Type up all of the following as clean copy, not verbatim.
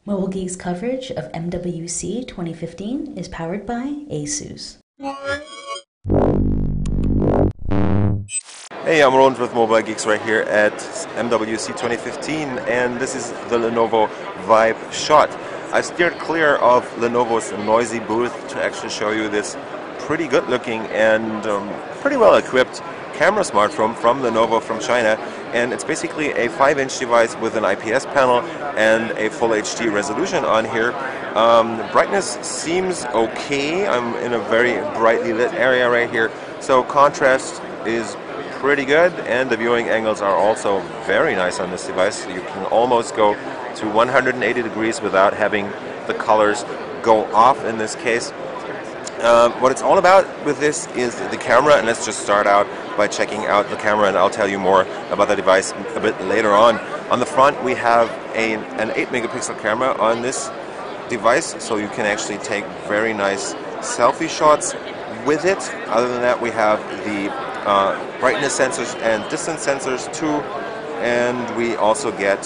Mobile Geek's coverage of MWC 2015 is powered by ASUS. Hey, I'm Roland with Mobile Geeks right here at MWC 2015, and this is the Lenovo Vibe Shot. I steered clear of Lenovo's noisy booth to actually show you this pretty good looking and pretty well equipped camera smartphone from Lenovo from China, and it's basically a 5-inch device with an IPS panel and a full HD resolution on here. Brightness seems okay. I'm in a very brightly lit area right here, so contrast is pretty good, and the viewing angles are also very nice on this device. You can almost go to 180 degrees without having the colors go off in this case. What it's all about with this is the camera, and let's just start out by checking out the camera, and I'll tell you more about the device a bit later on. On the front we have an 8 megapixel camera on this device, so you can actually take very nice selfie shots with it. Other than that, we have the brightness sensors and distance sensors too, and we also get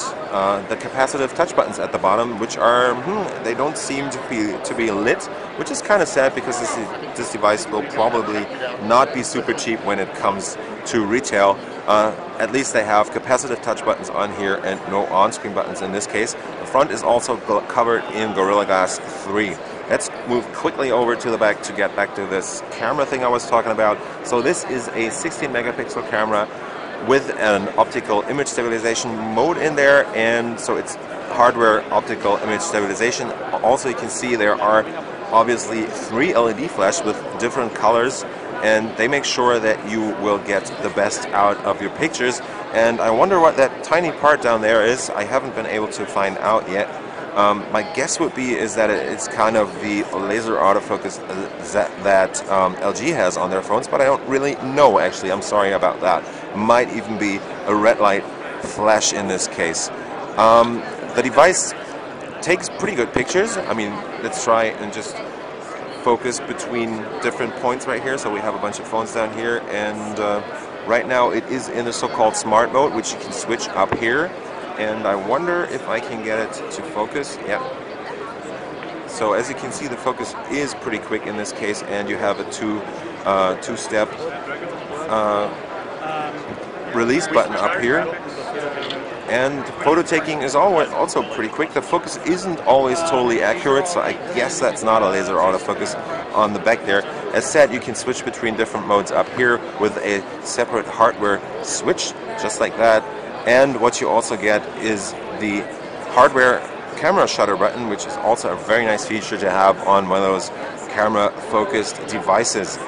the capacitive touch buttons at the bottom, which are they don't seem to be lit, which is kind of sad because this device will probably not be super cheap when it comes to retail. At least they have capacitive touch buttons on here and no on-screen buttons in this case. The front is also covered in Gorilla Glass 3. Let's move quickly over to the back to get back to this camera thing I was talking about. So this is a 16 megapixel camera with an optical image stabilization mode in there, and so it's hardware optical image stabilization. Also, you can see there are obviously 3 LED flash with different colors, and they make sure that you will get the best out of your pictures. And I wonder what that tiny part down there is. I haven't been able to find out yet. My guess would be is that it's kind of the laser autofocus that LG has on their phones, but I don't really know actually. I'm sorry about that. Might even be a red light flash in this case. The device takes pretty good pictures. I mean, let's try and just focus between different points right here. So we have a bunch of phones down here, and right now it is in the so-called smart mode, which you can switch up here. And I wonder if I can get it to focus. Yep. So as you can see, the focus is pretty quick in this case, and you have a two-step release button up here. And photo taking is also pretty quick. The focus isn't always totally accurate, so I guess that's not a laser autofocus on the back there. As said, you can switch between different modes up here with a separate hardware switch, just like that. And what you also get is the hardware camera shutter button, which is also a very nice feature to have on one of those camera focused devices.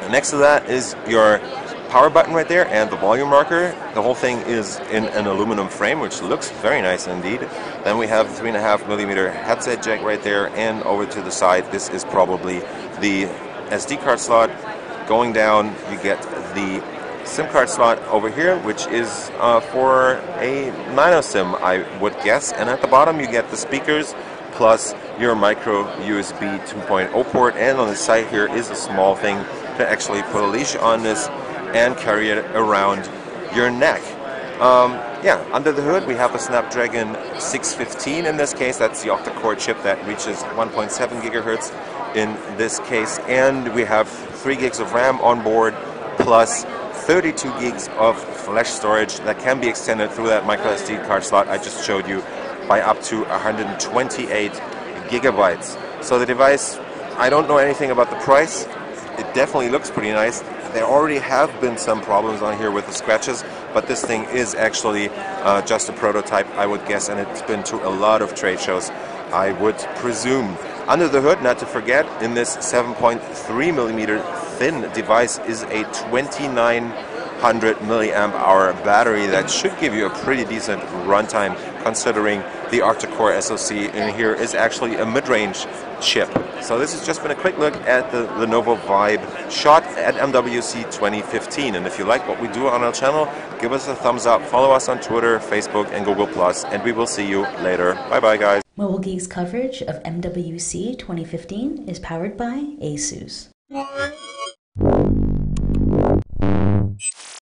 And next to that is your power button right there and the volume marker. The whole thing is in an aluminum frame, which looks very nice indeed. Then we have a 3.5mm headset jack right there, and over to the side this is probably the SD card slot. Going down you get the SIM card slot over here, which is for a nano SIM, I would guess. And at the bottom you get the speakers plus your micro USB 2.0 port, and on the side here is a small thing to actually put a leash on this and carry it around your neck. Yeah, under the hood we have a Snapdragon 615 in this case. That's the octa-core chip that reaches 1.7 gigahertz in this case, and we have 3 gigs of RAM on board plus 32 gigs of flash storage that can be extended through that micro SD card slot I just showed you by up to 128 gigabytes. So the device, I don't know anything about the price. It definitely looks pretty nice. There already have been some problems on here with the scratches, but this thing is actually just a prototype, I would guess, and it's been to a lot of trade shows, I would presume. Under the hood, not to forget, in this 7.3mm thin device is a 2900 milliamp hour battery that should give you a pretty decent runtime, considering the octa-core SoC in here is actually a mid-range chip. So this has just been a quick look at the Lenovo Vibe Shot at MWC 2015. And if you like what we do on our channel, give us a thumbs up, follow us on Twitter, Facebook, and Google+, and we will see you later. Bye-bye, guys. Mobile Geek's coverage of MWC 2015 is powered by ASUS.